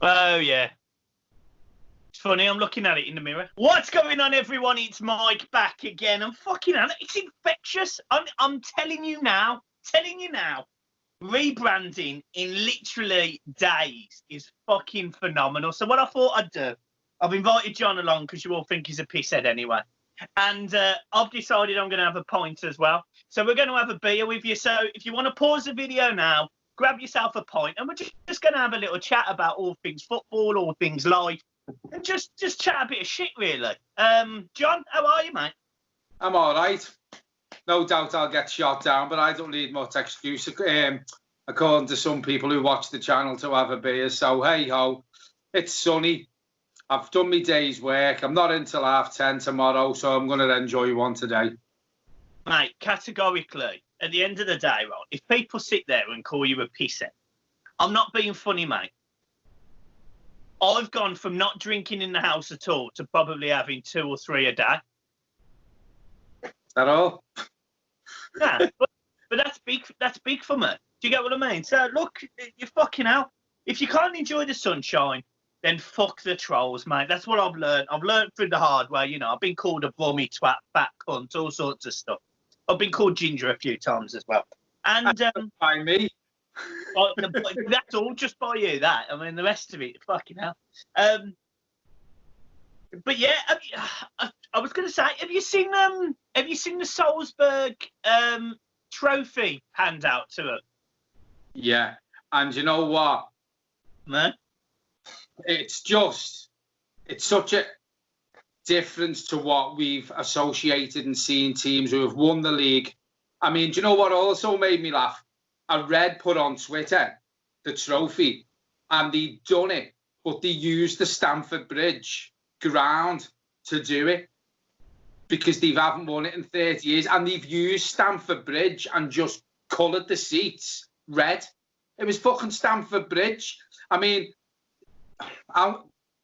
Oh, yeah. It's funny, I'm looking at it in the mirror. What's going on, everyone? It's Mike back again. I'm fucking hell, it's infectious. I'm telling you now. Rebranding in literally days is fucking phenomenal. So what I thought I'd do, I've invited John along because you all think he's a pisshead anyway. And I've decided I'm going to have a pint as well. So we're going to have a beer with you. So if you want to pause the video now, grab yourself a pint, and we're just going to have a little chat about all things football, all things life, and just chat a bit of shit, really. John, how are you, mate? I'm all right. No doubt I'll get shot down, but I don't need much excuse, according to some people who watch the channel, to have a beer. So, hey-ho, it's sunny. I've done my day's work. I'm not in till 10:30 tomorrow, so I'm going to enjoy one today. Mate, categorically, at the end of the day, right, if people sit there and call you a pisshead, I'm not being funny, mate. I've gone from not drinking in the house at all to probably having 2 or 3 a day. Is that all? Yeah, but that's big. That's big for me. Do you get what I mean? So look, you fucking hell. If you can't enjoy the sunshine, then fuck the trolls, mate. That's what I've learned. I've learned through the hard way. You know, I've been called a bummy, twat, fat cunt, all sorts of stuff. I've been called ginger a few times as well. And by me. That's all just by you. That, I mean, the rest of it, fucking hell. But yeah, I was going to say, have you seen the Salzburg trophy hand out to them? Yeah, and you know what? Man, it's such a difference to what we've associated and seen teams who have won the league. I mean, do you know what also made me laugh? I read put on Twitter the trophy, and they'd done it, but they used the Stamford Bridge ground to do it because they haven't won it in 30 years, and they've used Stamford Bridge and just coloured the seats red. It was fucking Stamford Bridge. I mean,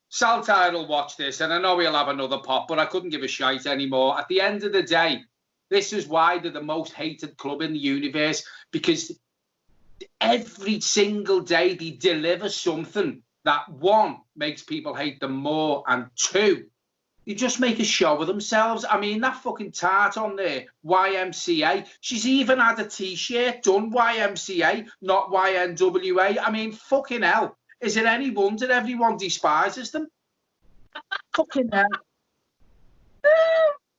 Saltire will watch this, and I know he'll have another pop, but I couldn't give a shite anymore. At the end of the day, this is why they're the most hated club in the universe, because every single day they deliver something that, one, makes people hate them more, and two, they just make a show of themselves. I mean, that fucking tart on there, YMCA, she's even had a T-shirt done YMCA, not YNWA. I mean, fucking hell. Is it any wonder everyone despises them? Fucking hell.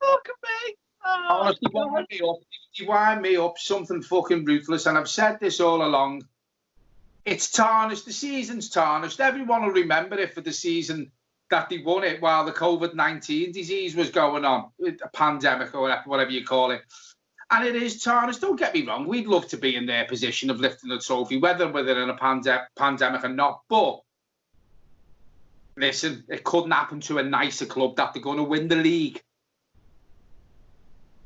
Fuck me. Oh, honestly, you wind me up something fucking ruthless, and I've said this all along. It's tarnished. The season's tarnished. Everyone will remember it for the season that they won it while the COVID-19 disease was going on, a pandemic or whatever you call it. And it is tarnished. Don't get me wrong. We'd love to be in their position of lifting the trophy, whether we're in a pandemic or not. But listen, it couldn't happen to a nicer club that they're going to win the league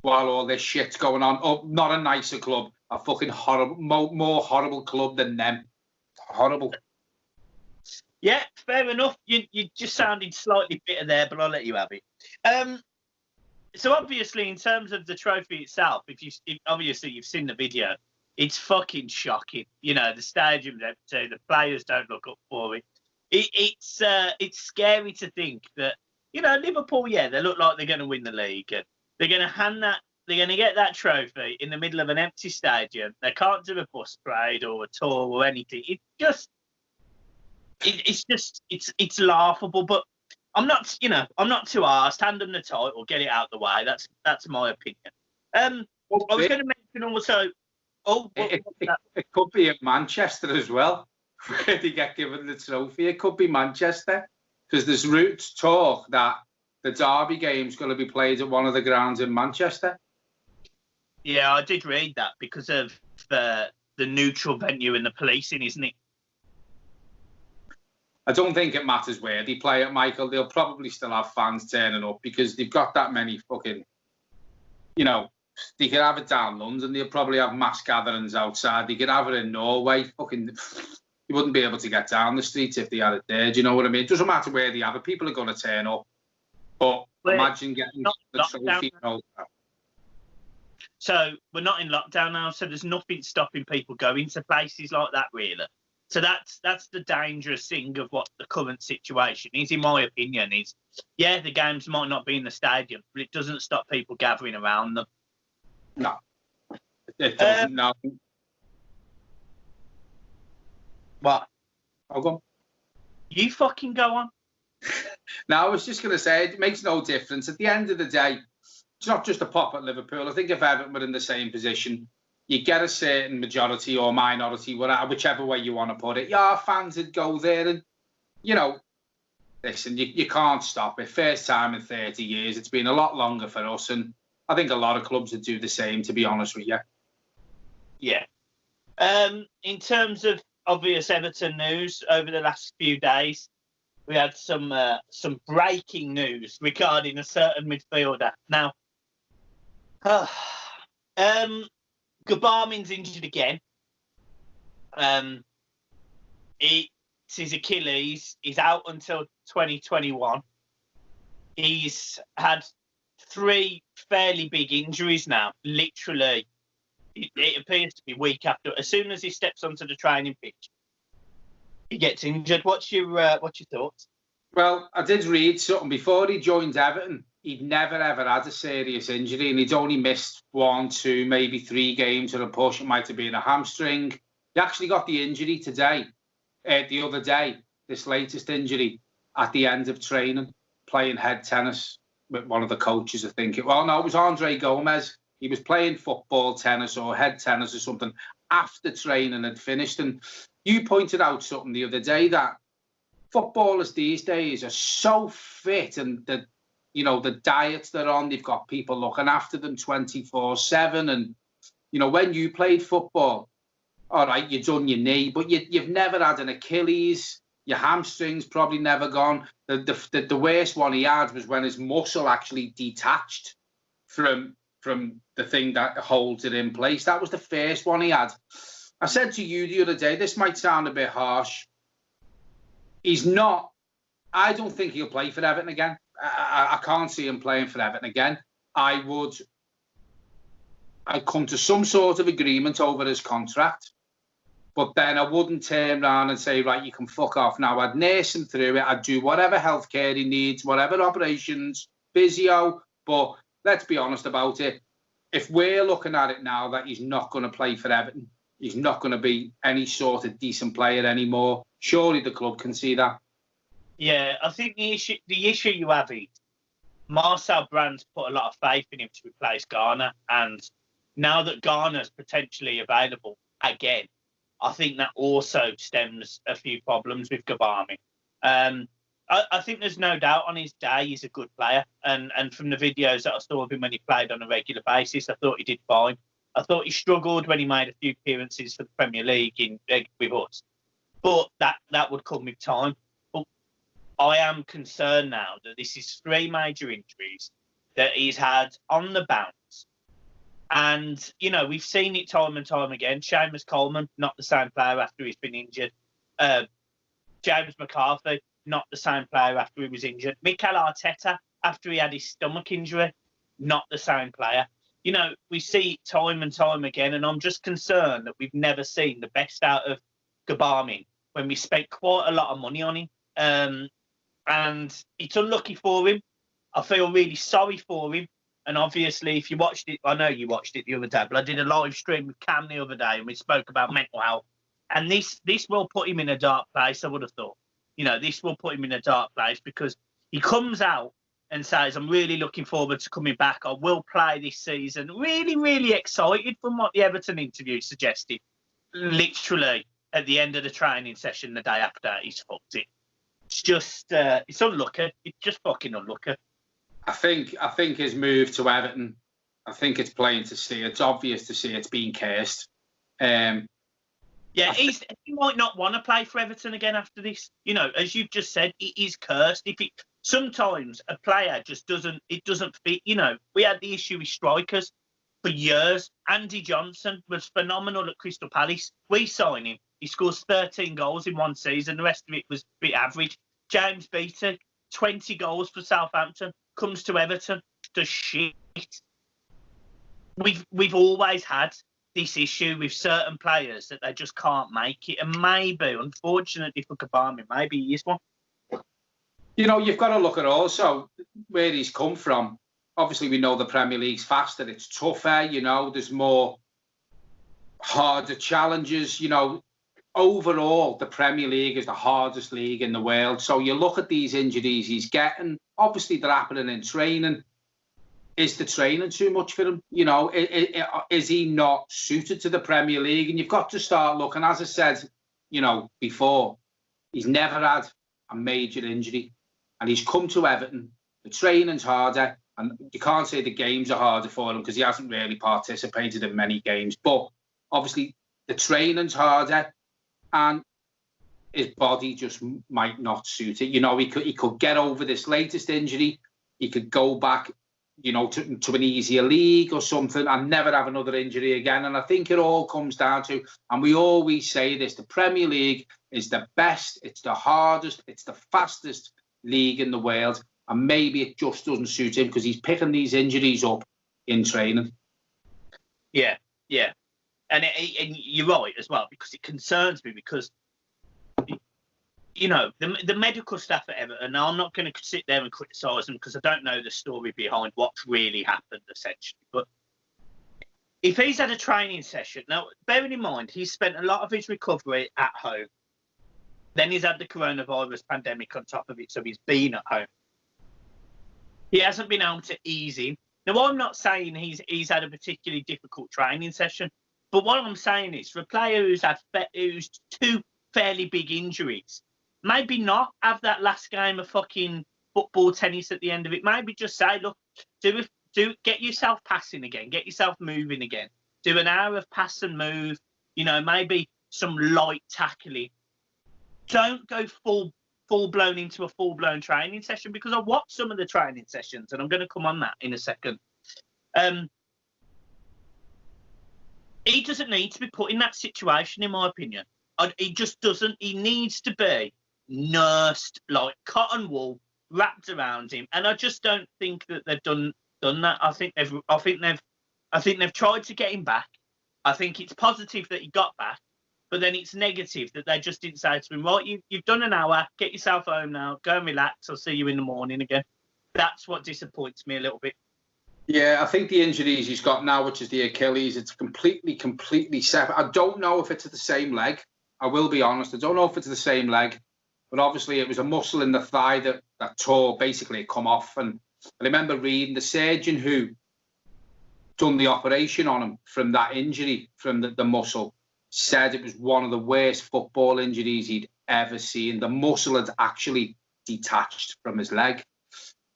while all this shit's going on. Oh, not a nicer club, a fucking horrible, more horrible club than them. Horrible. Yeah, fair enough. You just sounded slightly bitter there, but I'll let you have it. So obviously, in terms of the trophy itself, obviously you've seen the video, it's fucking shocking. You know, the stadium's empty, the players don't look up for it. It's scary to think that, you know, Liverpool, yeah, they look like they're going to win the league, and they're going to get that trophy in the middle of an empty stadium. They can't do a bus parade or a tour or anything. It's laughable. But I'm not too arsed. Hand them the title, get it out the way. That's my opinion. I was going to mention also. It could be at Manchester as well, where they get given the trophy. It could be Manchester, because there's roots talk that the Derby game's going to be played at one of the grounds in Manchester. Yeah, I did read that because of the neutral venue and the policing, isn't it? I don't think it matters where they play it, Michael. They'll probably still have fans turning up because they've got that many fucking, you know, they could have it down London. They'll probably have mass gatherings outside. They could have it in Norway. Fucking, you wouldn't be able to get down the streets if they had it there. Do you know what I mean? It doesn't matter where they have it. People are going to turn up. But imagine getting the trophy. So we're not in lockdown now, so there's nothing stopping people going to places like that, really. So that's the dangerous thing of what the current situation is, in my opinion. Is yeah, the games might not be in the stadium, but it doesn't stop people gathering around them. No, it doesn't. No. What? I'll go on. You fucking go on. No, I was just going to say, it makes no difference. At the end of the day, it's not just a pop at Liverpool. I think if Everton were in the same position, you get a certain majority or minority, whichever way you want to put it. Yeah, fans would go there and, listen, you can't stop it. First time in 30 years. It's been a lot longer for us, and I think a lot of clubs would do the same, to be honest with you. Yeah. In terms of obvious Everton news over the last few days, we had some breaking news regarding a certain midfielder. Now, Gbamin's injured again. It's his Achilles. He's out until 2021. He's had 3 fairly big injuries now. Literally, it appears to be week after. As soon as he steps onto the training pitch, he gets injured. What's your thoughts? Well, I did read something before he joined Everton. He'd never ever had a serious injury, and he'd only missed 1, 2, maybe 3 games at a push. It might have been a hamstring. He actually got the injury the other day, this latest injury, at the end of training, playing head tennis with one of the coaches, I think. It was Andre Gomez. He was playing football tennis or head tennis or something after training had finished. And you pointed out something the other day that footballers these days are so fit, and the diets they're on, they've got people looking after them 24/7. And, when you played football, all right, you've done your knee, but you've never had an Achilles. Your hamstring's probably never gone. The worst one he had was when his muscle actually detached from the thing that holds it in place. That was the first one he had. I said to you the other day, this might sound a bit harsh. I don't think he'll play for Everton again. I can't see him playing for Everton again. I'd come to some sort of agreement over his contract, but then I wouldn't turn around and say, right, you can fuck off now. I'd nurse him through it. I'd do whatever healthcare he needs, whatever operations, physio. But let's be honest about it. If we're looking at it now that he's not going to play for Everton, he's not going to be any sort of decent player anymore, surely the club can see that. Yeah, I think the issue you have is Marcel Brand's put a lot of faith in him to replace Garner, and now that Garner's potentially available again, I think that also stems a few problems with Gbami. I think there's no doubt on his day he's a good player, and from the videos that I saw of him when he played on a regular basis, I thought he did fine. I thought he struggled when he made a few appearances for the Premier League with us, but that would come with time. But I am concerned now that this is 3 major injuries that he's had on the bounce. And, we've seen it time and time again. Seamus Coleman, not the same player after he's been injured. James McCarthy, not the same player after he was injured. Mikel Arteta, after he had his stomach injury, not the same player. We see it time and time again, and I'm just concerned that we've never seen the best out of Gbami when we spent quite a lot of money on him. And it's unlucky for him. I feel really sorry for him. And obviously, if you watched it, I know you watched it the other day, but I did a live stream with Cam the other day, and we spoke about mental health. And this will put him in a dark place, I would have thought. This will put him in a dark place because he comes out and says, I'm really looking forward to coming back. I will play this season. Really, really excited from what the Everton interview suggested. Literally, at the end of the training session the day after, he's fucked it. It's just, it's unlucky. It's just fucking unlucky. I think his move to Everton, I think it's plain to see. It's obvious to see it's being cursed. Yeah, he might not want to play for Everton again after this. As you've just said, it is cursed. Sometimes a player just doesn't fit. We had the issue with strikers for years. Andy Johnson was phenomenal at Crystal Palace. We signed him. He scores 13 goals in one season. The rest of it was a bit average. James Beattie, 20 goals for Southampton. Comes to Everton, does shit. We've always had this issue with certain players that they just can't make it. And maybe, unfortunately for Kabami, maybe he is one. You know, you've got to look at also where he's come from. Obviously, we know the Premier League's faster. It's tougher, you know, there's more harder challenges. You know, overall, the Premier League is the hardest league in the world. So you look at these injuries he's getting. Obviously, they're happening in training. Is the training too much for him? You know, is he not suited to the Premier League? And you've got to start looking. As I said, you know, before, he's never had a major injury. And he's come to Everton. The training's harder. And you can't say the games are harder for him because he hasn't really participated in many games. But obviously, the training's harder. And his body just might not suit it. You know, he could get over this latest injury. He could go back, you know, to an easier league or something and never have another injury again. And I think it all comes down to, and we always say this, the Premier League is the best, it's the hardest, it's the fastest league in the world. And maybe it just doesn't suit him because he's picking these injuries up in training. Yeah, yeah. And you're right as well, because it concerns me because, you know, the medical staff at Everton, I'm not going to sit there and criticise them because I don't know the story behind what's really happened, essentially. But if he's had a training session, now, bearing in mind, he's spent a lot of his recovery at home. Then he's had the coronavirus pandemic on top of it, so he's been at home. He hasn't been able to ease him. Now, I'm not saying he's had a particularly difficult training session, but what I'm saying is, for a player who's two fairly big injuries, maybe not have that last game of fucking football, tennis at the end of it. Maybe just say, look, get yourself passing again, get yourself moving again. Do an hour of pass and move, you know, maybe some light tackling. Don't go full-blown into a full-blown training session, because I watched some of the training sessions, and I'm going to come on that in a second. He doesn't need to be put in that situation, in my opinion. He just doesn't. He needs to be nursed like cotton wool, wrapped around him. And I just don't think that they've done that. I think they've tried to get him back. I think it's positive that he got back, but then it's negative that they just didn't say to him, right, you've done an hour, get yourself home now, go and relax, I'll see you in the morning again. That's what disappoints me a little bit. Yeah, I think the injuries he's got now, which is the Achilles, it's completely separate. I don't know if it's the same leg. I will be honest. I don't know if it's the same leg, but obviously it was a muscle in the thigh that tore, basically it come off. And I remember reading the surgeon who done the operation on him from that injury, from the muscle, said it was one of the worst football injuries he'd ever seen. The muscle had actually detached from his leg.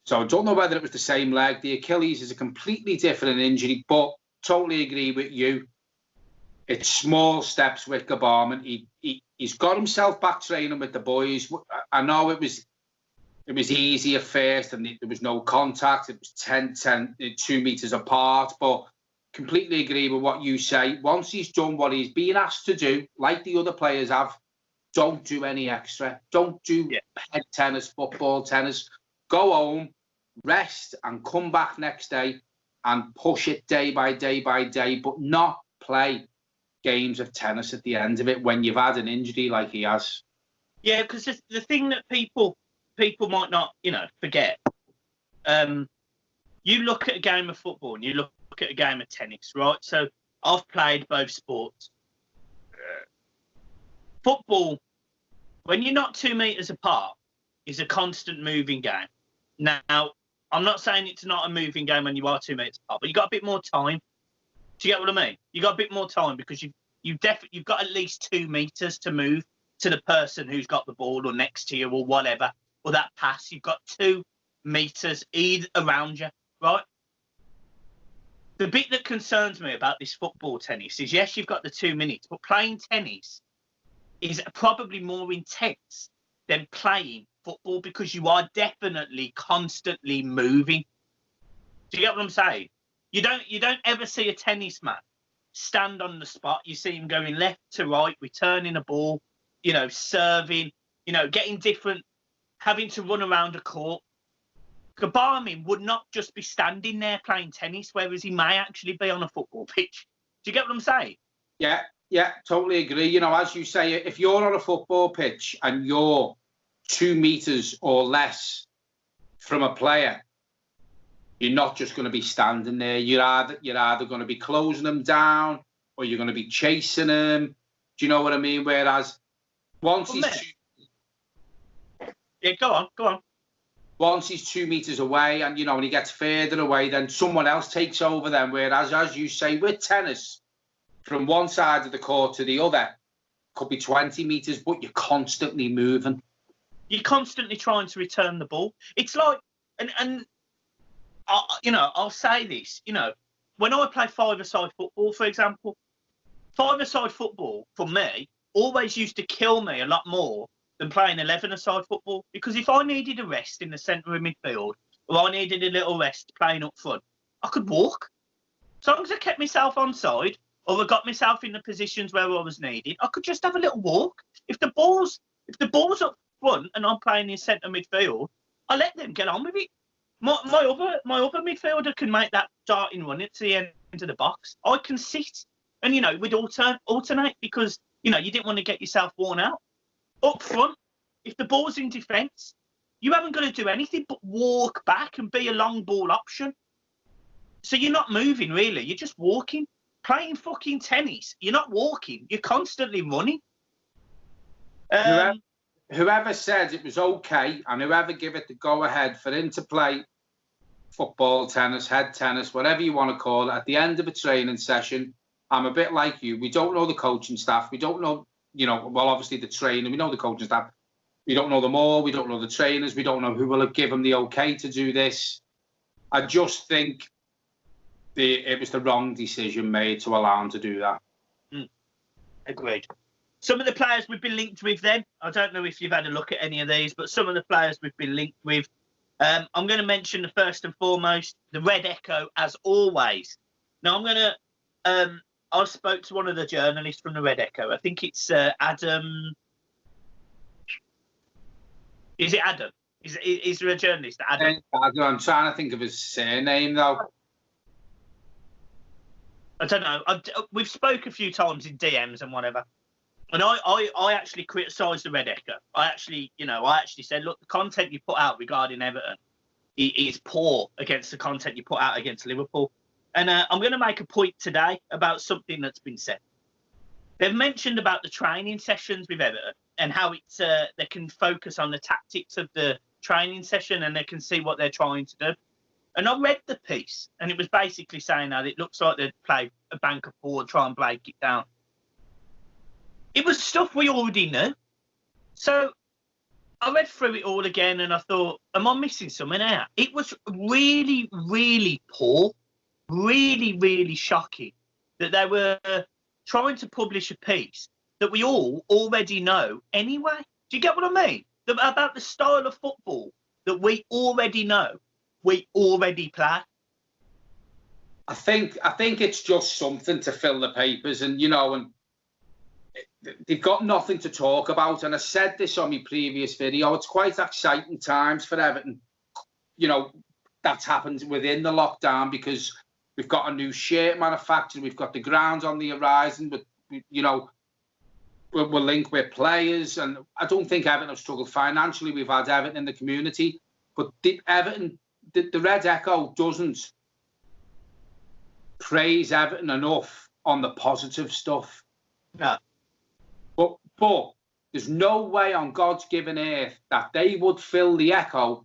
So I don't know whether it was the same leg. The Achilles is a completely different injury, but totally agree with you. It's small steps with Gabarman. He's got himself back training with the boys. I know it was easy at first and there was no contact. It was 2 meters apart, but completely agree with what you say. Once he's done what he's been asked to do, like the other players have, don't do any extra. Don't do head tennis, football, tennis. Go home, rest, and come back next day and push it day by day by day, but not play games of tennis at the end of it when you've had an injury like he has. Yeah, because the thing that people might not, forget. You look at a game of football and you look at a game of tennis, right? So I've played both sports. Football, when you're not 2 meters apart, is a constant moving game. Now, I'm not saying it's not a moving game when you are 2 meters apart, but you've got a bit more time. Do you get what I mean? You've got a bit more time because you've got at least 2 meters to move to the person who's got the ball or next to you or whatever, or that pass. You've got 2 meters either around you, right? The bit that concerns me about this football tennis is, yes, you've got the 2 minutes, but playing tennis is probably more intense than playing football because you are definitely constantly moving. Do you get what I'm saying? You don't ever see a tennis man stand on the spot. You see him going left to right, returning a ball, serving, getting different, having to run around a court. Gabarmin would not just be standing there playing tennis, whereas he may actually be on a football pitch. Do you get what I'm saying? Yeah, totally agree. You know, as you say, if you're on a football pitch and you're 2 meters or less from a player, you're not just going to be standing there. You're either going to be closing them down or you're going to be chasing them. Do you know what I mean? Whereas once yeah, go on. Once he's 2 meters away, and when he gets further away, then someone else takes over. Then, whereas as you say, with tennis, from one side of the court to the other, could be 20 meters, but you're constantly moving. You're constantly trying to return the ball. It's like, and I'll say this, when I play five-a-side football, for example, five-a-side football, for me, always used to kill me a lot more than playing 11-a-side football. Because if I needed a rest in the centre of midfield, or I needed a little rest playing up front, I could walk. As long as I kept myself on side, or I got myself in the positions where I was needed, I could just have a little walk. If the ball's up front and I'm playing in centre midfield, I let them get on with it. My other midfielder can make that darting run to the end of the box. I can sit and we'd alternate because you didn't want to get yourself worn out. Up front, if the ball's in defence, you haven't got to do anything but walk back and be a long ball option. So you're not moving really, you're just walking. Playing fucking tennis, you're not walking, you're constantly running. Whoever said it was okay and whoever gave it the go-ahead for him to play football, tennis, head tennis, whatever you want to call it, at the end of a training session, I'm a bit like you. We don't know the coaching staff. We don't know, obviously the trainer. We know the coaching staff. We don't know them all. We don't know the trainers. We don't know who will give him the okay to do this. I just think it was the wrong decision made to allow him to do that. Agreed. Some of the players we've been linked with then, I don't know if you've had a look at any of these, but some of the players we've been linked with, I'm going to mention the first and foremost, the Red Echo, as always. Now, I spoke to one of the journalists from the Red Echo. I think it's Adam. Is it Adam? Is there a journalist? Adam? I'm trying to think of his surname, though. I don't know. We've spoke a few times in DMs and whatever. And I actually criticised the Red Echo. I actually said, look, the content you put out regarding Everton is poor against the content you put out against Liverpool. And I'm going to make a point today about something that's been said. They've mentioned about the training sessions with Everton and how it's they can focus on the tactics of the training session and they can see what they're trying to do. And I read the piece, and it was basically saying that it looks like they'd play a bank of forward, try and break it down. It was stuff we already knew. So I read through it all again, and I thought, am I missing something out? It was really, really poor, really, really shocking that they were trying to publish a piece that we all already know anyway. Do you get what I mean? About the style of football that we already know. We already play. I think it's just something to fill the papers, and and they've got nothing to talk about. And I said this on my previous video. It's quite exciting times for Everton. That's happened within the lockdown because we've got a new shirt manufacturer. We've got the grounds on the horizon, but we're linked with players, and I don't think Everton have struggled financially. We've had Everton in the community, but the Red Echo doesn't praise Everton enough on the positive stuff. No. But there's no way on God's given earth that they would fill the Echo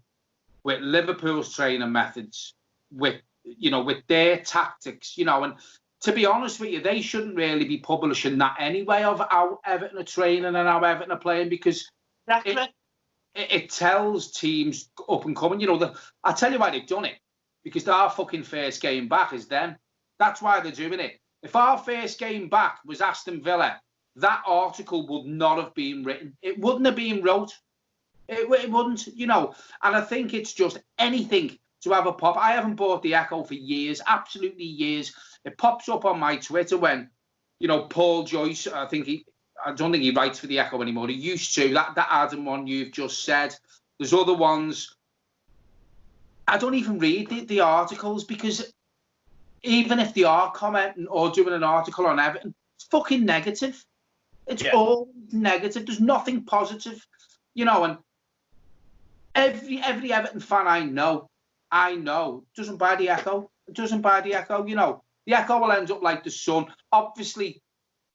with Liverpool's training methods, with their tactics, and to be honest with you, they shouldn't really be publishing that anyway of how Everton are training and how Everton are playing, because exactly. It tells teams up and coming. I tell you why they've done it, because our fucking first game back is them. That's why they're doing it. If our first game back was Aston Villa, that article would not have been written. It wouldn't have been wrote. It wouldn't, And I think it's just anything to have a pop. I haven't bought the Echo for years, absolutely years. It pops up on my Twitter when, Paul Joyce, I don't think he writes for the Echo anymore. He used to. That Adam one you've just said. There's other ones. I don't even read the articles because even if they are commenting or doing an article on Everton, it's fucking negative. It's all negative. There's nothing positive, you know. And every Everton fan I know doesn't buy the Echo. It doesn't buy the Echo. You know, the Echo will end up like the Sun. Obviously,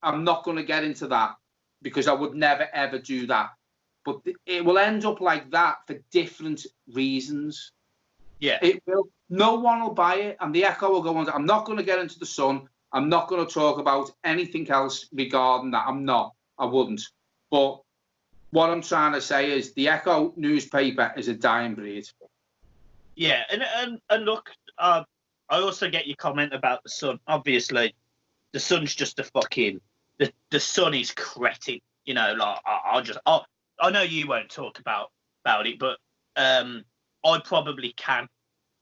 I'm not going to get into that because I would never ever do that. But it will end up like that for different reasons. Yeah, it will. No one will buy it, and the Echo will go on. I'm not going to get into the Sun. I'm not going to talk about anything else regarding that. I'm not. I wouldn't. But what I'm trying to say is the Echo newspaper is a dying breed. Yeah, and look, I also get your comment about the Sun. Obviously, the Sun's just a fucking the Sun is cretin. You know, like I know you won't talk about it, but I probably can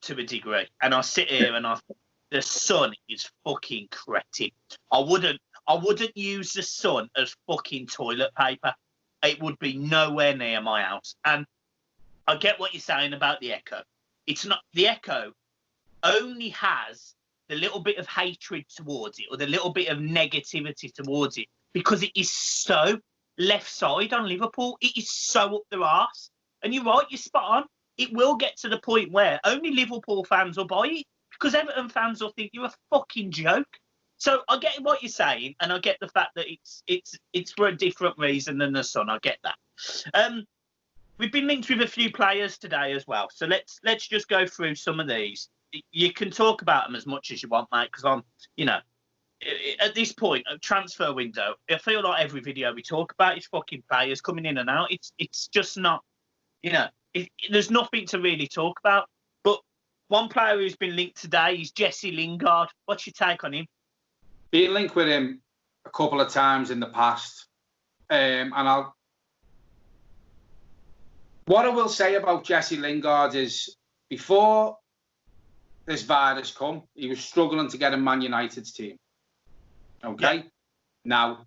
to a degree. And I sit here and the Sun is fucking cretin. I wouldn't use the Sun as fucking toilet paper. It would be nowhere near my house. And I get what you're saying about the Echo. It's not, the Echo only has the little bit of hatred towards it or the little bit of negativity towards it because it is so left side on Liverpool. It is so up their arse. And you're right, you're spot on. It will get to the point where only Liverpool fans will buy it because Everton fans will think you're a fucking joke. So I get what you're saying, and I get the fact that it's for a different reason than the Sun. I get that. We've been linked with a few players today as well, so let's just go through some of these. You can talk about them as much as you want, mate, because I'm, you know, at this point, a transfer window, I feel like every video we talk about is fucking players coming in and out. It's just not, you know, there's nothing to really talk about. But one player who's been linked today is Jesse Lingard. What's your take on him? Been linked with him a couple of times in the past, and what I will say about Jesse Lingard is before this virus come, he was struggling to get a Man United's team. Okay, yeah. Now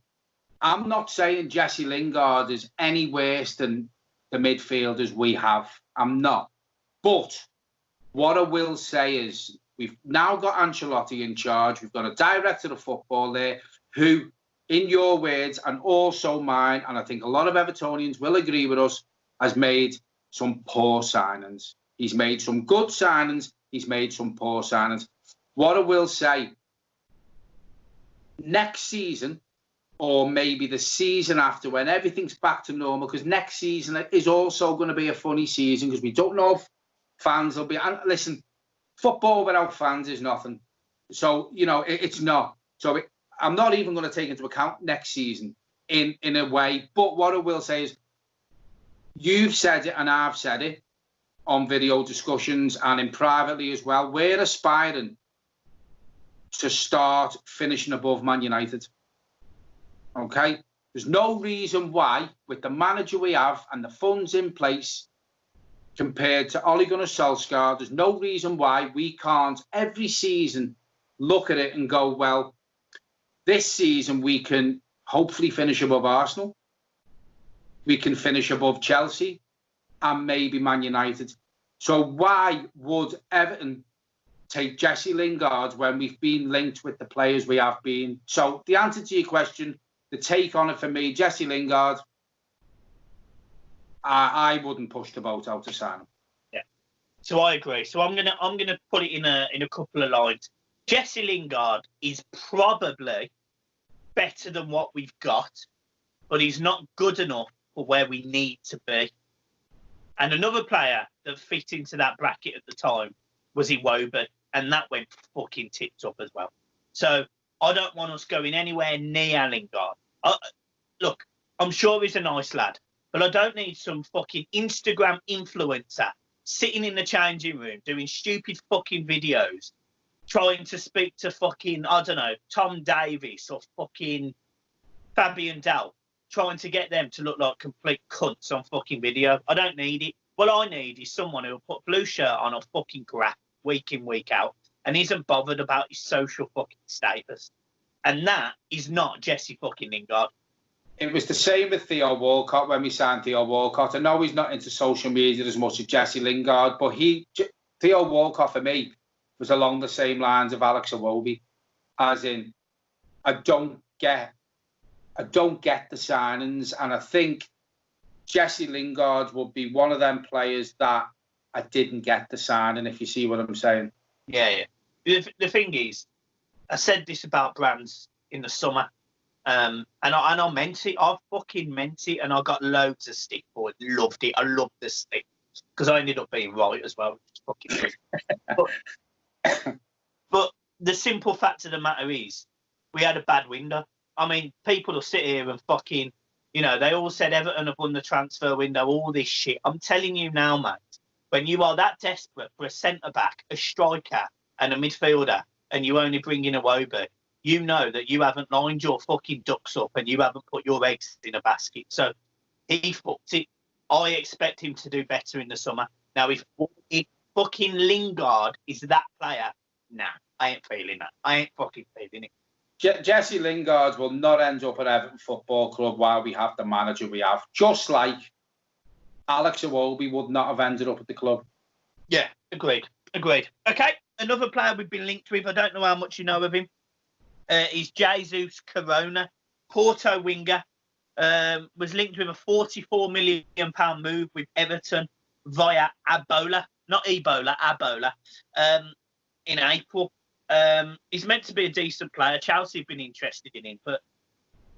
I'm not saying Jesse Lingard is any worse than the midfielders we have. I'm not, but what I will say is, we've now got Ancelotti in charge. We've got a director of football there who, in your words and also mine, and I think a lot of Evertonians will agree with us, has made some poor signings. He's made some good signings. He's made some poor signings. What I will say, next season, or maybe the season after, when everything's back to normal, because next season is also going to be a funny season because we don't know if fans will be... And listen, football without fans is nothing. So, you know, it's not. So I'm not even going to take into account next season in a way. But what I will say is, you've said it and I've said it on video discussions and in privately as well. We're aspiring to start finishing above Man United. Okay? There's no reason why, with the manager we have and the funds in place, compared to Ole Gunnar Solskjaer, there's no reason why we can't every season look at it and go, well, this season we can hopefully finish above Arsenal. We can finish above Chelsea and maybe Man United. So why would Everton take Jesse Lingard when we've been linked with the players we have been? So the answer to your question, the take on it for me, Jesse Lingard, I wouldn't push the boat out to sign him. Yeah, so I agree. So I'm gonna put it in a couple of lines. Jesse Lingard is probably better than what we've got, but he's not good enough for where we need to be. And another player that fit into that bracket at the time was Iwobi, and that went fucking tipped up as well. So I don't want us going anywhere near Lingard. Look, I'm sure he's a nice lad, but I don't need some fucking Instagram influencer sitting in the changing room doing stupid fucking videos, trying to speak to fucking, I don't know, Tom Davies or fucking Fabian Dell, trying to get them to look like complete cunts on fucking video. I don't need it. What I need is someone who'll put blue shirt on a fucking graph week in, week out, and isn't bothered about his social fucking status. And that is not Jesse fucking Lingard. It was the same with Theo Walcott when we signed Theo Walcott. I know he's not into social media as much as Jesse Lingard, but Theo Walcott, for me, was along the same lines of Alex Iwobi, as in, I don't get the signings, and I think Jesse Lingard would be one of them players that I didn't get the signing, if you see what I'm saying. Yeah. The thing is, I said this about brands in the summer, and I meant it. I fucking meant it, and I got loads of stick for it. Loved it. I loved the stick because I ended up being right as well. Fucking but the simple fact of the matter is, we had a bad window. I mean, people will sit here and fucking, they all said Everton have won the transfer window, all this shit. I'm telling you now, mate, when you are that desperate for a centre-back, a striker, and a midfielder, and you only bring in a Iwobi, you know that you haven't lined your fucking ducks up and you haven't put your eggs in a basket. So he fucked it. I expect him to do better in the summer. Now, if fucking Lingard is that player, nah, I ain't feeling that. I ain't fucking feeling it. Jesse Lingard will not end up at Everton Football Club while we have the manager we have. Just like Alex Iwobi would not have ended up at the club. Yeah, agreed. Okay, another player we've been linked with, I don't know how much you know of him, is Jesus Corona, Porto winger, was linked with a £44 million move with Everton via Ebola, not Ebola, Ebola, in April. He's meant to be a decent player. Chelsea have been interested in him, but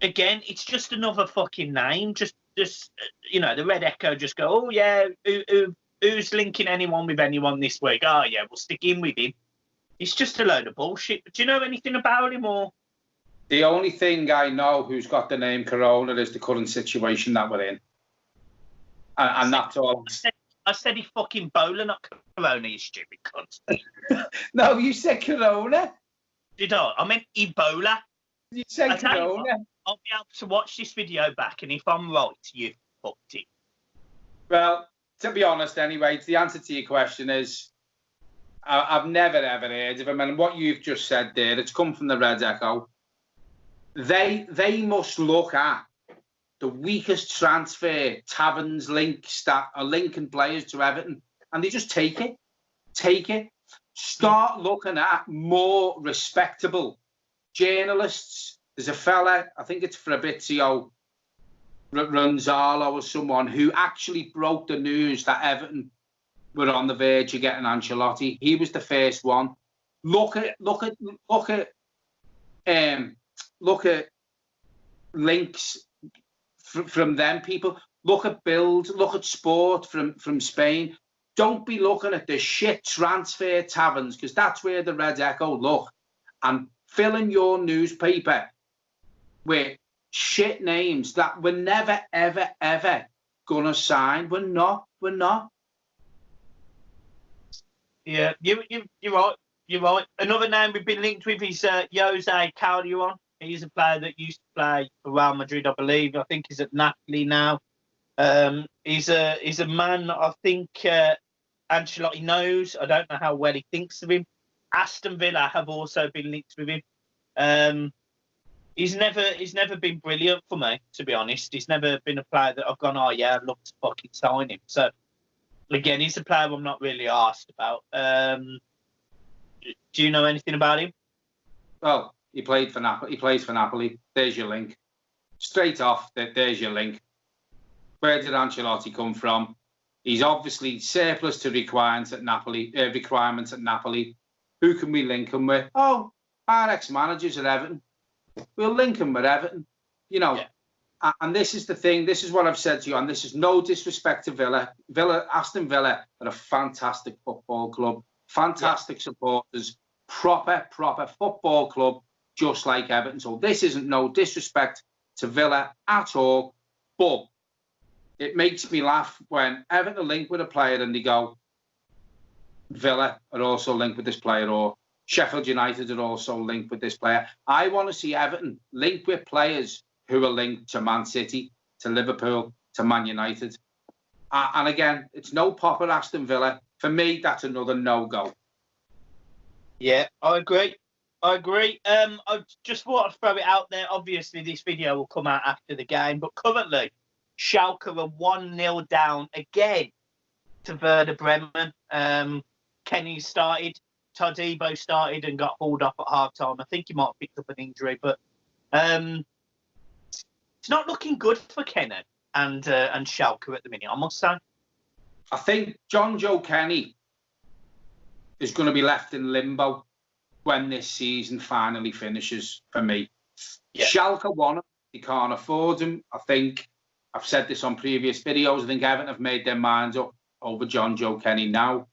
again, it's just another fucking name. Just the Red Echo just go, oh yeah, who's linking anyone with anyone this week? Oh yeah, we'll stick in with him. It's just a load of bullshit. But do you know anything about him or? The only thing I know who's got the name Corona is the current situation that we're in, and that's all. I said he fucking bowler, not Corona, you stupid cunt. No, you said Corona. Did I? I meant Ebola. You said Corona. I'll be able to watch this video back, and if I'm right, you fucked it. Well, to be honest, anyway, the answer to your question is I've never, ever heard of him. And what you've just said there, it's come from the Red Echo. They must look at the weakest transfer taverns links that are linking players to Everton, and they just take it. Start looking at more respectable journalists. There's a fella, I think it's Fabrizio Ronzalo or someone, who actually broke the news that Everton were on the verge of getting Ancelotti. He was the first one. Look at links from them people. Look at Build. Look at Sport from Spain. Don't be looking at the shit transfer taverns, because that's where the Red Echo look, and filling your newspaper with shit names that we're never, ever, ever gonna sign. We're not. Yeah, you're right. You're right. Another name we've been linked with is Jose Calderon. He's a player that used to play for Real Madrid, I believe. I think he's at Napoli now. He's a man that I think Ancelotti knows. I don't know how well he thinks of him. Aston Villa have also been linked with him. He's never been brilliant for me, to be honest. He's never been a player that I've gone, oh yeah, I'd love to fucking sign him. So again, he's a player I'm not really asked about. Do you know anything about him? Well, he plays for Napoli. There's your link. Straight off, there's your link. Where did Ancelotti come from? He's obviously surplus to requirements at Napoli. Who can we link him with? Oh, our ex-managers at Everton. We'll link him with Everton. Yeah. And this is the thing. This is what I've said to you, and this is no disrespect to Villa. Aston Villa are a fantastic football club. Fantastic supporters. Proper football club, just like Everton. So this isn't no disrespect to Villa at all. But it makes me laugh when Everton are linked with a player and they go, Villa are also linked with this player, or Sheffield United are also linked with this player. I want to see Everton linked with players who are linked to Man City, to Liverpool, to Man United. And again, it's no pop at Aston Villa. For me, that's another no-go. Yeah, I agree. I just want to throw it out there. Obviously, this video will come out after the game, but currently, Schalke are 1-0 down again to Werder Bremen. Kenny started. Todibo started and got hauled off at half-time. I think he might have picked up an injury, but it's not looking good for Kennan and Schalke at the minute, I must say. I think John Joe Kenny is going to be left in limbo when this season finally finishes for me. Yeah. Schalke won him. They can't afford him. I think I've said this on previous videos. I think Everton have made their minds up over John Joe Kenny now.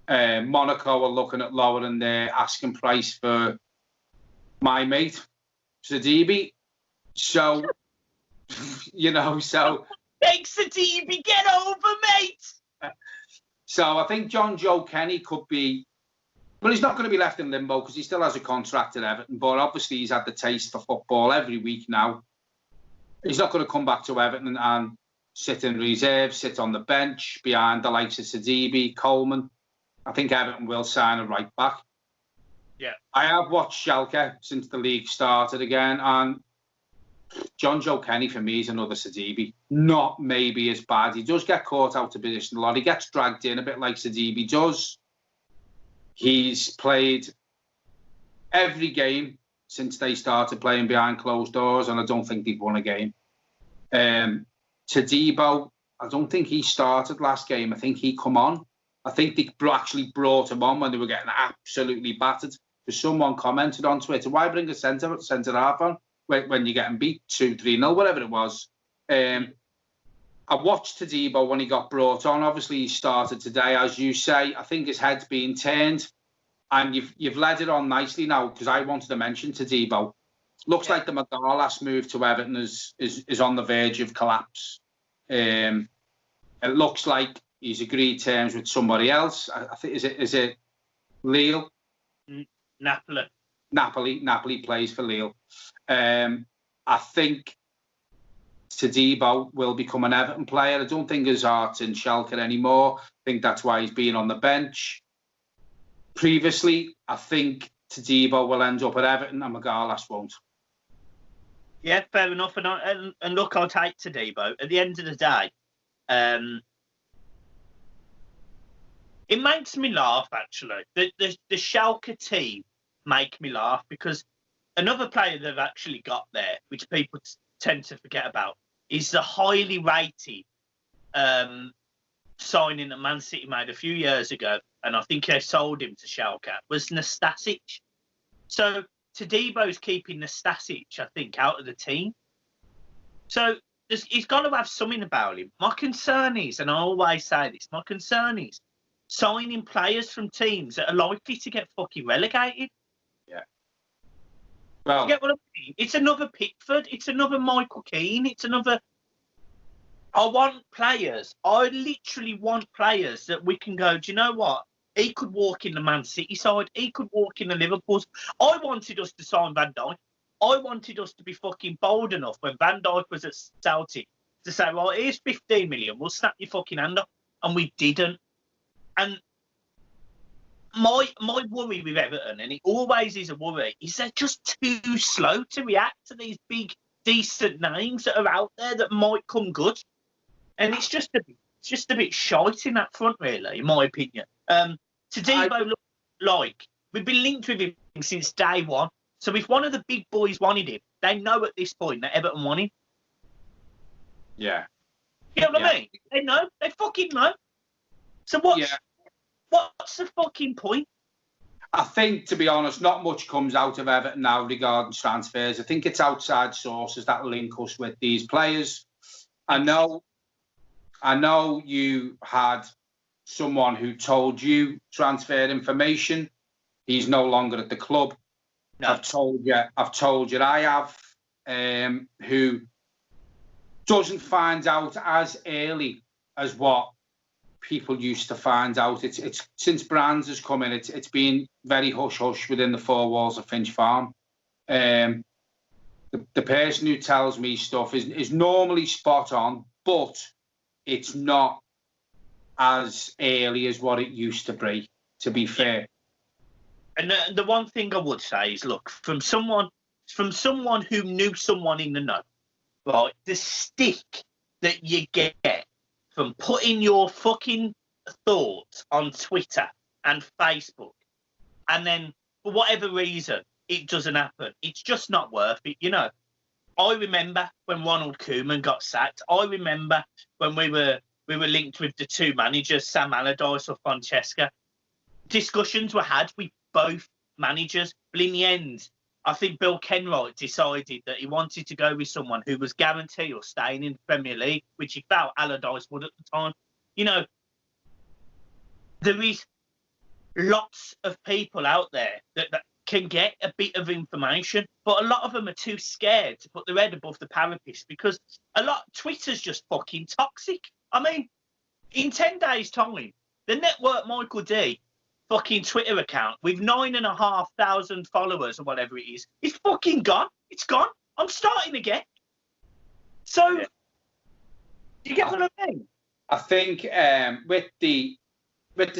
Monaco are looking at lowering their asking price for my mate, Sidibe. So, Thanks, Sidibe, get over, mate! So I think John Joe Kenny could be... Well, he's not going to be left in limbo because he still has a contract at Everton, but obviously he's had the taste for football every week now. He's not going to come back to Everton and sit in reserve, sit on the bench behind the likes of Sidibe, Coleman. I think Everton will sign a right back. Yeah. I have watched Schalke since the league started again, and John Joe Kenny for me is another Sidibe. Not maybe as bad. He does get caught out of position a lot. He gets dragged in a bit like Sidibe does. He's played every game since they started playing behind closed doors, and I don't think they've won a game. Todibo, I don't think he started last game. I think he come on. I think they actually brought him on when they were getting absolutely battered. Because someone commented on Twitter, why bring a centre half on when you're getting beat 2-3-0, whatever it was. I watched Todibo when he got brought on. Obviously, he started today, as you say. I think his head's been turned. And you've led it on nicely now, because I wanted to mention Todibo. Looks like the Magalhaes move to Everton is on the verge of collapse. It looks like he's agreed terms with somebody else. I think is it Lille? Napoli plays for Lille. I think Todibo will become an Everton player. I don't think his heart's in Schalke anymore. I think that's why he's been on the bench. Previously, I think Todibo will end up at Everton and Magalhaes won't. Yeah, fair enough. And look, I'll take Todibo. At the end of the day, it makes me laugh, actually. The Schalke team make me laugh because another player they've actually got there, which people tend to forget about, is the highly rated signing that Man City made a few years ago, and I think they sold him to Schalke, was Nastasic. So Todibo's keeping Nastasic, I think, out of the team. So he's got to have something about him. My concern is, and I always say this, my concern is signing players from teams that are likely to get fucking relegated. Yeah. Well, you get what I mean? It's another Pickford. It's another Michael Keane. It's another... I want players. I literally want players that we can go, do you know what? He could walk in the Man City side. He could walk in the Liverpool. I wanted us to sign Van Dijk. I wanted us to be fucking bold enough when Van Dijk was at Celtic to say, well, here's 15 million. We'll snap your fucking hand up. And we didn't. And my worry with Everton, and it always is a worry, is they're just too slow to react to these big, decent names that are out there that might come good. And it's just a bit shite in that front, really, in my opinion. Todibo looked like we've been linked with him since day one. So if one of the big boys wanted him, they know at this point that Everton want him. Yeah. You know what I mean? They know. They fucking know. So what's the fucking point? I think, to be honest, not much comes out of Everton now regarding transfers. I think it's outside sources that link us with these players. I know you had someone who told you transfer information. He's no longer at the club. No. I've told you I have, who doesn't find out as early as what people used to find out. It's since Brands has come in, it's been very hush-hush within the four walls of Finch Farm. The person who tells me stuff is normally spot on, but it's not as early as what it used to be fair. And the one thing I would say is, look, from someone who knew someone in the know, right, the stick that you get from putting your fucking thoughts on Twitter and Facebook and then for whatever reason it doesn't happen. It's just not worth it, you know. I remember when Ronald Koeman got sacked. I remember when we were linked with the two managers, Sam Allardyce or Francesca. Discussions were had with both managers, but in the end, I think Bill Kenwright decided that he wanted to go with someone who was guaranteed or staying in the Premier League, which he felt Allardyce would at the time. You know, there is lots of people out there that can get a bit of information, but a lot of them are too scared to put their head above the parapet because Twitter's just fucking toxic. I mean, in 10 days' time, the Network Michael D fucking Twitter account with 9,500 followers or whatever it is fucking gone. It's gone. I'm starting again. So, do you get what I mean? I think with the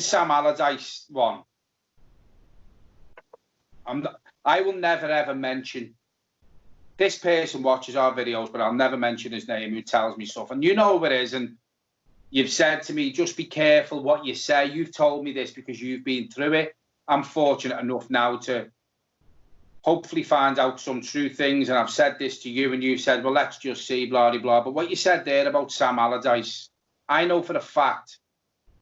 Sam Allardyce one, I will never ever mention this person watches our videos, but I'll never mention his name, who tells me stuff. And you know who it is, and you've said to me, just be careful what you say. You've told me this because you've been through it. I'm fortunate enough now to hopefully find out some true things. And I've said this to you, and you said, well, let's just see, blah, blah, blah. But what you said there about Sam Allardyce, I know for a fact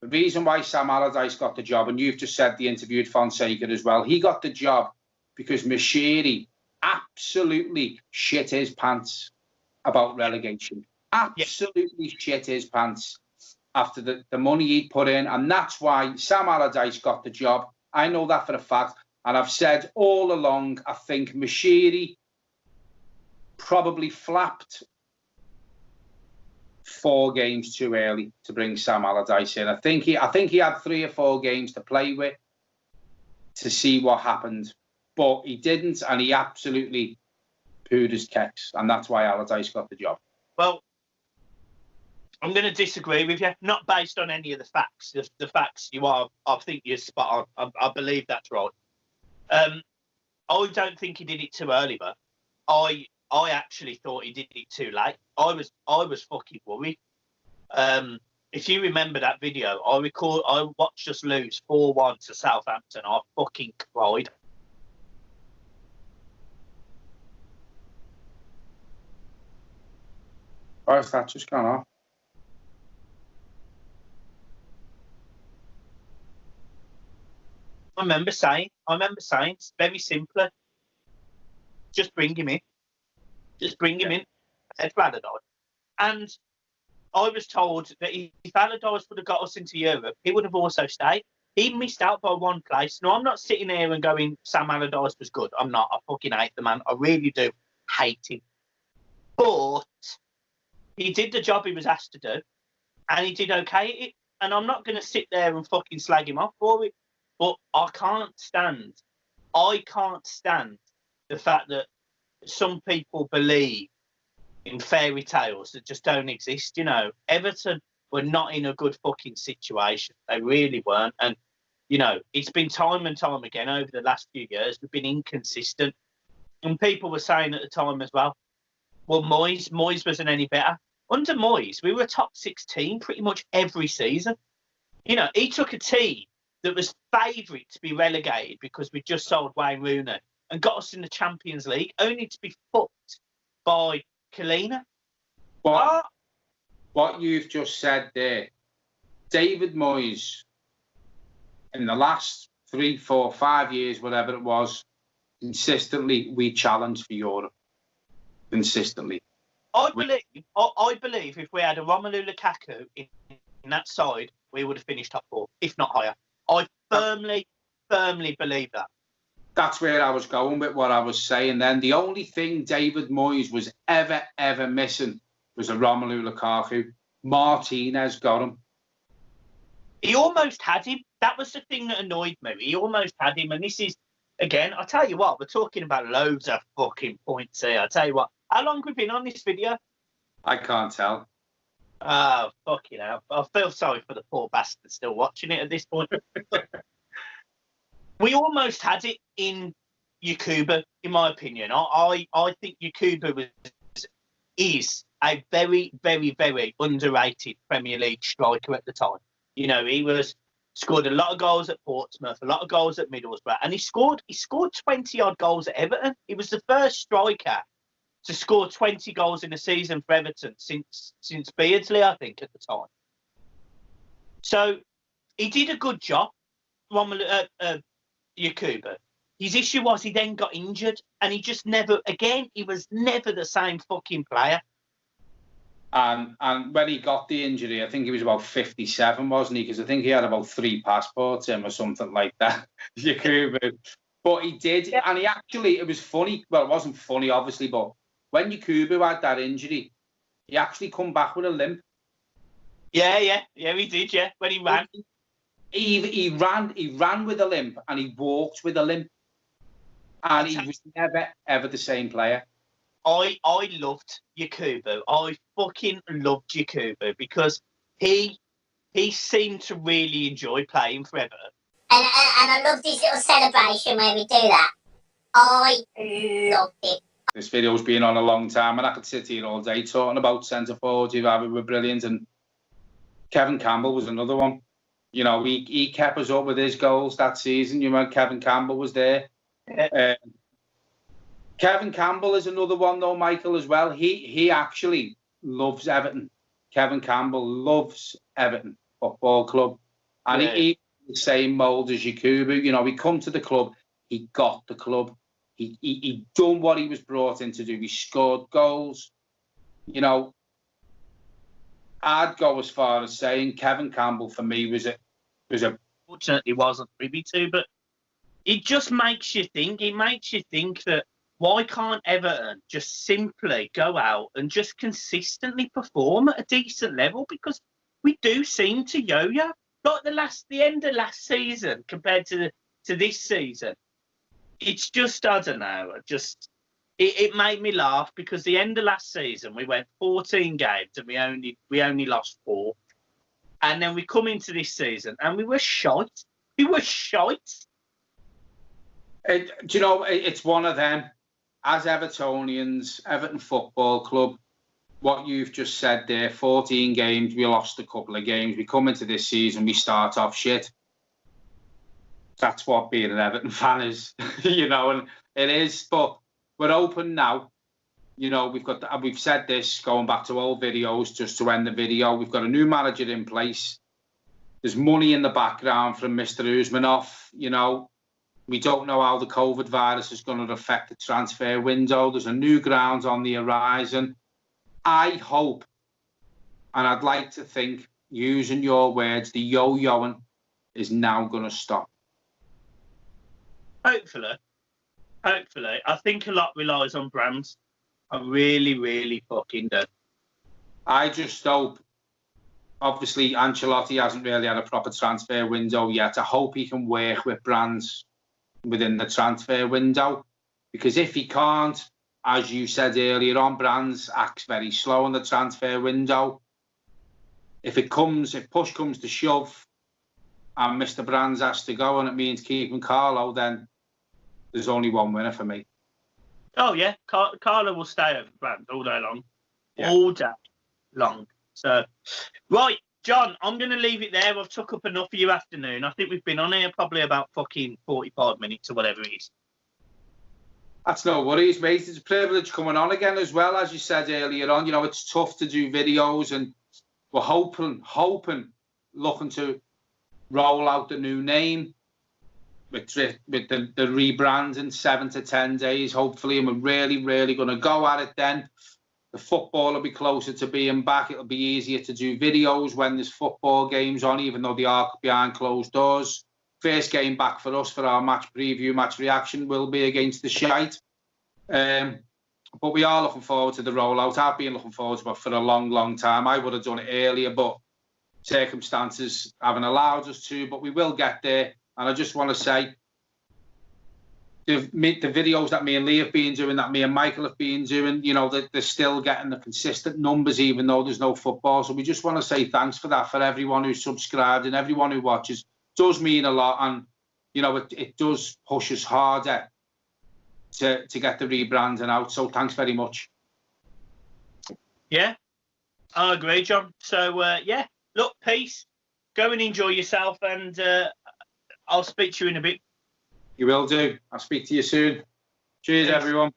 the reason why Sam Allardyce got the job, and you've just said the interviewed Fonseca as well, he got the job because Moshiri absolutely shit his pants about relegation. Absolutely shit his pants after the money he put in. And that's why Sam Allardyce got the job. I know that for a fact. And I've said all along, I think Moshiri probably flapped 4 games too early to bring Sam Allardyce in. I think he had 3 or 4 games to play with to see what happened, but he didn't, and he absolutely pooed his kecks, and that's why Allardyce got the job. Well, I'm going to disagree with you, not based on any of the facts. The facts I think you're spot on. I believe that's right. I don't think he did it too early, but I actually thought he did it too late. I was fucking worried. If you remember that video, I watched us lose 4-1 to Southampton. I fucking cried. Why has that just gone off? I remember saying, it's very simply, just bring him in. Just bring him in. Said Allardyce. And I was told that if Allardyce would have got us into Europe, he would have also stayed. He missed out by 1 place. No, I'm not sitting here and going, Sam Allardyce was good. I'm not. I fucking hate the man. I really do hate him. But he did the job he was asked to do, and he did okay at it. And I'm not going to sit there and fucking slag him off for it. But I can't stand the fact that some people believe in fairy tales that just don't exist. You know, Everton were not in a good fucking situation. They really weren't. And, you know, it's been time and time again over the last few years. We've been inconsistent. And people were saying at the time as well, well, Moyes wasn't any better. Under Moyes, we were a top 6 team pretty much every season. You know, he took a team that was favourite to be relegated because we just sold Wayne Rooney and got us in the Champions League, only to be fucked by Kalina. What you've just said there, David Moyes, in the last 3, 4, 5 years, whatever it was, consistently we challenged for Europe. Consistently. I believe if we had a Romelu Lukaku in that side, we would have finished top 4, if not higher. I firmly believe that. That's where I was going with what I was saying then. The only thing David Moyes was ever missing was a Romelu Lukaku. Martinez got him. He almost had him. That was the thing that annoyed me. He almost had him. And this is, again, I'll tell you what, we're talking about loads of fucking points here. I'll tell you what, how long have we been on this video? I can't tell. Oh, fucking hell. I feel sorry for the poor bastard still watching it at this point. We almost had it in Yakuba, in my opinion. I think Yakuba is a very, very, very underrated Premier League striker at the time. You know, he was Scored a lot of goals at Portsmouth, a lot of goals at Middlesbrough, and he scored 20-odd goals at Everton. He was the first striker to score 20 goals in a season for Everton since Beardsley, I think, at the time. So he did a good job, Yakubu. His issue was he then got injured, and he was never the same fucking player. And when he got the injury, I think he was about 57, wasn't he? Because I think he had about 3 passports in or something like that. Yakubu. But he did, and he actually, it was funny. Well, it wasn't funny, obviously, but when Yakubu had that injury, he actually come back with a limp. Yeah, he did, yeah, when he ran. He ran with a limp, and he walked with a limp. And he was never, ever the same player. I loved Yakubu. I fucking loved Yakubu because he seemed to really enjoy playing for Everton. And I loved his little celebration where we do that. I loved it. This video's been on a long time, and I could sit here all day talking about centre forwards who were brilliant. And Kevin Campbell was another one. You know, he kept us up with his goals that season. You remember Kevin Campbell was there. Yeah. Kevin Campbell is another one, though, Michael, as well. He actually loves Everton. Kevin Campbell loves Everton Football Club. And he the same mould as Yakubu. You know, he come to the club, he got the club. He done what he was brought in to do. He scored goals. You know, I'd go as far as saying Kevin Campbell, for me, was a Fortunately wasn't privy to, but it just makes you think. It makes you think that why can't Everton just simply go out and just consistently perform at a decent level? Because we do seem to yo-yo. Like the end of last season compared to this season. It's just, I don't know, it made me laugh because the end of last season we went 14 games and we only lost 4. And then we come into this season and we were shite. We were shite. Do you know, it's one of them. As Evertonians, Everton Football Club, what you've just said there, 14 games, we lost a couple of games. We come into this season, we start off shit. That's what being an Everton fan is, you know, and it is. But we're open now. You know, we've said this going back to old videos just to end the video. We've got a new manager in place. There's money in the background from Mr. Usmanov, you know. We don't know how the COVID virus is going to affect the transfer window. There's a new ground on the horizon. I hope, and I'd like to think, using your words, the yo-yoing is now going to stop. Hopefully. I think a lot relies on brands. I really, really fucking do. I just hope, obviously, Ancelotti hasn't really had a proper transfer window yet. I hope he can work with brands within the transfer window, because if he can't, as you said earlier on, brands acts very slow in the transfer window. If push comes to shove and Mr. Brands has to go and it means keeping Carlo, then there's only one winner for me. Oh yeah, Carlo will stay over Brands all day long. Yeah. All day long. So right, John, I'm going to leave it there. I've took up enough of your afternoon. I think we've been on here probably about fucking 45 minutes or whatever it is. That's no worries, mate. It's a privilege coming on again as well, as you said earlier on. You know, it's tough to do videos, and we're hoping, looking to roll out the new name with the rebrand in 7 to 10 days, hopefully, and we're really, really going to go at it then. The football will be closer to being back. It'll be easier to do videos when there's football games on, even though they are behind closed doors. First game back for us for our match preview, match reaction will be against the Shite. But we are looking forward to the rollout. I've been looking forward to it for a long, long time. I would have done it earlier, but circumstances haven't allowed us to. But we will get there. And I just want to say, the videos that me and Lee have been doing, that me and Michael have been doing, you know, they're still getting the consistent numbers, even though there's no football. So we just want to say thanks for that, for everyone who's subscribed and everyone who watches. It does mean a lot, and you know, it does push us harder to get the rebranding out. So thanks very much. Yeah, I agree, John. So yeah, look, peace. go and enjoy yourself, and I'll speak to you in a bit. You will do. I'll speak to you soon. Cheers, Thanks. everyone.